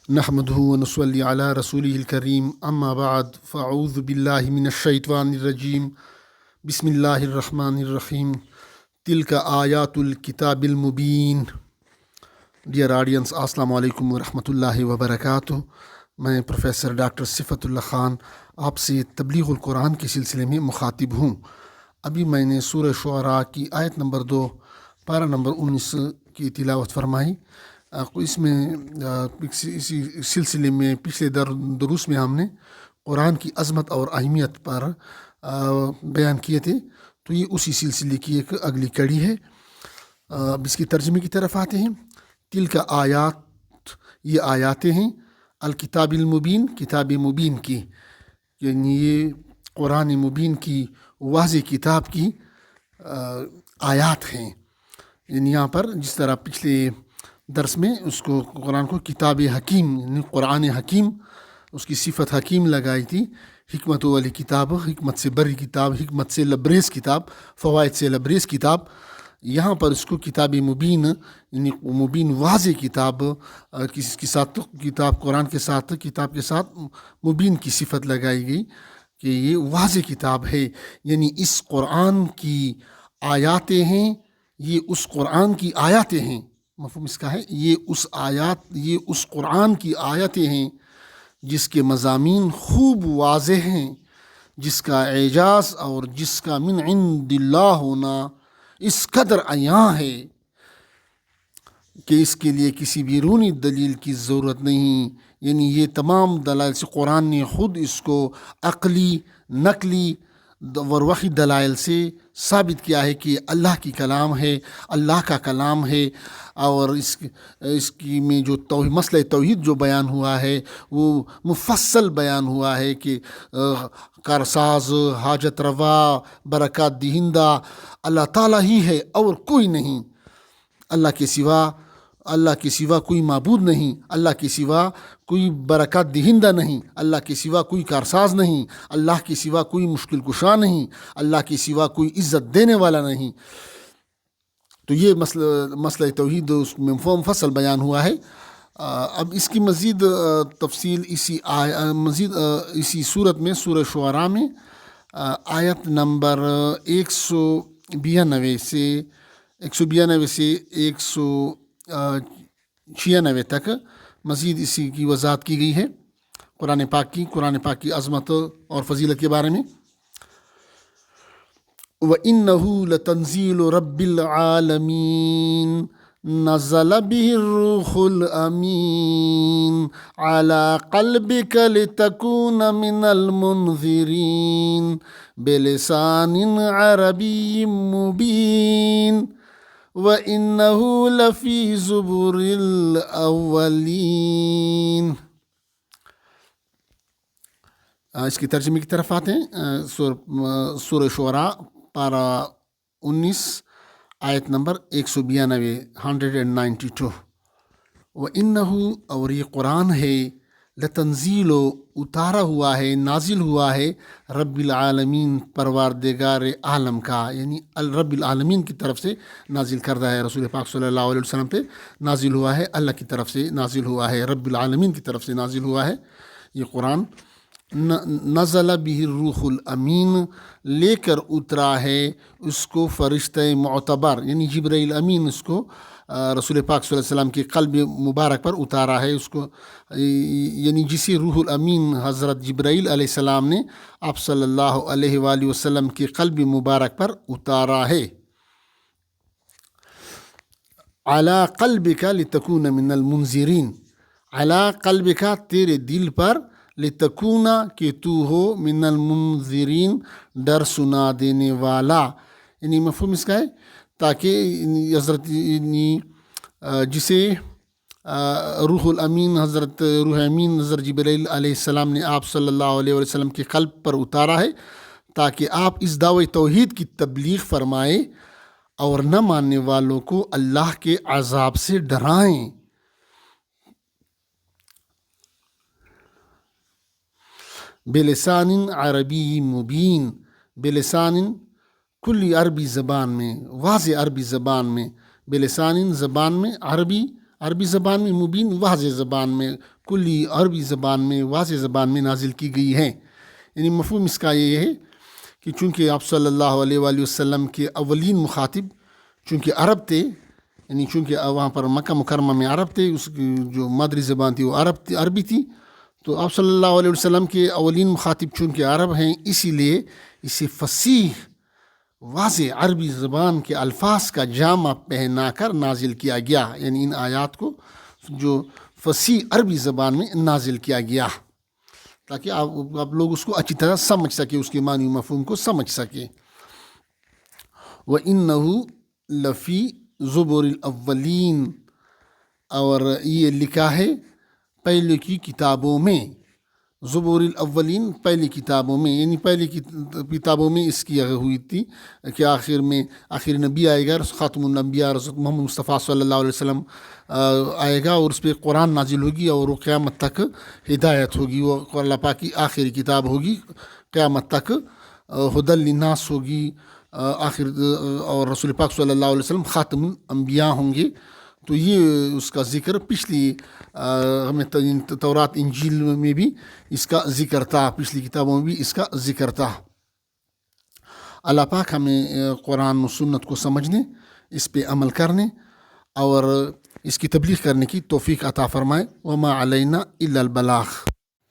نحمده ونصلي على رسوله الكريم اما بعد فاعوذ بالله من الشيطان الرجيم بسم الله الرحمن الرحيم تلك آیات الکتاب المبین. ڈیئر آڈینس، السلام علیکم ورحمۃ اللہ وبرکاتہ. میں پروفیسر ڈاکٹر صفت اللہ خان آپ سے تبلیغ القرآن کے سلسلے میں مخاطب ہوں. ابھی میں نے سورہ شعراء کی آیت نمبر 2 پارہ نمبر 19 کی تلاوت فرمائی. اس میں اسی سلسلے میں پچھلے دروس میں ہم نے قرآن کی عظمت اور اہمیت پر بیان کیے تھے، تو یہ اسی سلسلے کی ایک اگلی کڑی ہے. اب اس کی ترجمے کی طرف آتے ہیں. تل کا آیات، یہ آیاتیں ہیں الکتاب المبین، کتاب مبین کی، یعنی یہ قرآن مبین کی واضح کتاب کی آیات ہیں. یعنی یہاں پر جس طرح پچھلے درس میں اس کو قرآن کو کتاب حکیم، یعنی قرآن حکیم، اس کی صفت حکیم لگائی تھی. حکمت والی کتاب، حکمت سے بری کتاب، حکمت سے لبریز کتاب، فوائد سے لبریز کتاب. یہاں پر اس کو کتاب مبین، یعنی مبین واضح کتاب کے ساتھ، کتاب قرآن کے ساتھ، کتاب کے ساتھ مبین کی صفت لگائی گئی کہ یہ واضح کتاب ہے. یعنی اس قرآن کی آیاتیں ہیں، یہ اس قرآن کی آیاتیں ہیں. مفہوم اس کا ہے، یہ اس قرآن کی آیتیں ہیں جس کے مضامین خوب واضح ہیں، جس کا اعجاز اور جس کا من عند اللہ ہونا اس قدر عیاں ہے کہ اس کے لیے کسی بیرونی دلیل کی ضرورت نہیں. یعنی یہ تمام دلائل سے قرآن نے خود اس کو عقلی، نقلی اور وحی دلائل سے ثابت کیا ہے کہ اللہ کی کلام ہے، اللہ کا کلام ہے. اور اس کی میں جو مسئلہ توحید جو بیان ہوا ہے وہ مفصل بیان ہوا ہے کہ کارساز، حاجت روا، برکات دہندہ اللہ تعالیٰ ہی ہے اور کوئی نہیں. اللہ کے سوا کوئی معبود نہیں، اللہ کے سوا کوئی برکات دہندہ نہیں، اللہ کے سوا کوئی کارساز نہیں، اللہ کے سوا کوئی مشکل کشا نہیں، اللہ کے سوا کوئی عزت دینے والا نہیں. تو یہ مسئلہ توحید اس میں مفصل بیان ہوا ہے. اب اس کی مزید تفصیل اسی صورت میں، سورہ شعراء میں آیت نمبر 192 سے 196 تک مزید اسی کی وضاحت کی گئی ہے قرآن پاک کی عظمت اور فضیلت کے بارے میں. وَإِنَّهُ لَتَنزِيلُ رَبِّ الْعَالَمِينَ نَزَلَ بِهِ الرُّوحُ الْأَمِينُ عَلَى قَلْبِكَ لِتَكُونَ مِنَ الْمُنذِرِينَ بِلِسَانٍ عَرَبِيٍّ مُبِينٍ وَإِنَّهُ لَفِي زُبُرِ الْأَوَّلِينَ. اس کی ترجمے کی طرف آتے ہیں. سورہ شعراء پارہ 19 آیت نمبر 192 192. وَإِنَّهُ، اور یہ قرآن ہے، لتنزیل، اتارا ہوا ہے، نازل ہوا ہے، رب العالمین، پروردگار عالم کا، یعنی رب العالمین کی طرف سے نازل کردہ ہے. رسول پاک صلی اللہ علیہ وسلم پہ نازل ہوا ہے، اللہ کی طرف سے نازل ہوا ہے، رب العالمین کی طرف سے نازل ہوا ہے یہ قرآن. نزل بہ الروح الامین، لے کر اترا ہے اس کو فرشتہ معتبر، یعنی جبرائیل امین، اس کو رسول پاک صلی اللہ علیہ وسلم کے قلب مبارک پر اتارا ہے. اس کو یعنی جسے روح الامین حضرت جبرائیل علیہ السلام نے آپ صلی اللہ علیہ وآلہ وسلم کے قلب مبارک پر اتارا ہے. علی قلبک لتکون من المنذرین، علی قلبک، تیرے دل پر، لتکون، کہ تو ہو، من المنذرین، ڈر سنا دینے والا. یعنی مفہوم اس کا ہے تاکہ حضرت جسے روح الامین، حضرت روح امین حضرت جبرائیل علیہ السلام نے آپ صلی اللہ علیہ وسلم کے قلب پر اتارا ہے تاکہ آپ اس دعوی توحید کی تبلیغ فرمائیں اور نہ ماننے والوں کو اللہ کے عذاب سے ڈرائیں. بلسان عربی مبین، بلسان کلی عربی زبان میں، واضح عربی زبان میں، بلسان زبان میں، عربی زبان میں، مبین واضح زبان میں، کلی عربی زبان میں واضح زبان میں نازل کی گئی ہیں۔ یعنی مفہوم اس کا یہ ہے کہ چونکہ آپ صلی اللہ علیہ وآلہ وسلم کے اولین مخاطب چونکہ عرب تھے، یعنی چونکہ وہاں پر مکہ مکرمہ میں عرب تھے، اس کی جو مادری زبان تھی وہ عربی تھی، تو آپ صلی اللہ علیہ وسلم کے اولین مخاطب چونکہ عرب ہیں، اسی لیے اسے فصیح واضح عربی زبان کے الفاظ کا جامہ پہنا کر نازل کیا گیا، یعنی ان آیات کو جو فصیح عربی زبان میں نازل کیا گیا تاکہ آپ لوگ اس کو اچھی طرح سمجھ سکیں، اس کے معنی مفہوم کو سمجھ سکیں۔ وَإِنَّهُ لَفِي زُبُرِ الْأَوَّلِينَ، اور یہ لکھا ہے پہلے کی کتابوں میں، زبور الاولین پہلی کتابوں میں، یعنی پہلی کتابوں میں اس کی ہوئی تھی کہ آخر نبی آئے گا، خاتم الانبیاء رسول محمد مصطفیٰ صلی اللہ علیہ وسلم آئے گا اور اس پہ قرآن نازل ہوگی اور وہ قیامت تک ہدایت ہوگی، وہ اللہ پاک کی آخری کتاب ہوگی، قیامت تک ہدی للناس ہوگی آخر، اور رسول پاک صلی اللہ علیہ وسلم خاتم الانبیاء ہوں گے۔ تو یہ اس کا ذکر پچھلی ہمیں تورات انجیل میں بھی اس کا ذکر تھا، پچھلی کتابوں میں بھی اس کا ذکر تھا۔ اللہ پاک ہمیں قرآن و سنت کو سمجھنے، اس پہ عمل کرنے اور اس کی تبلیغ کرنے کی توفیق عطا فرمائے۔ وما علینا الا البلاغ۔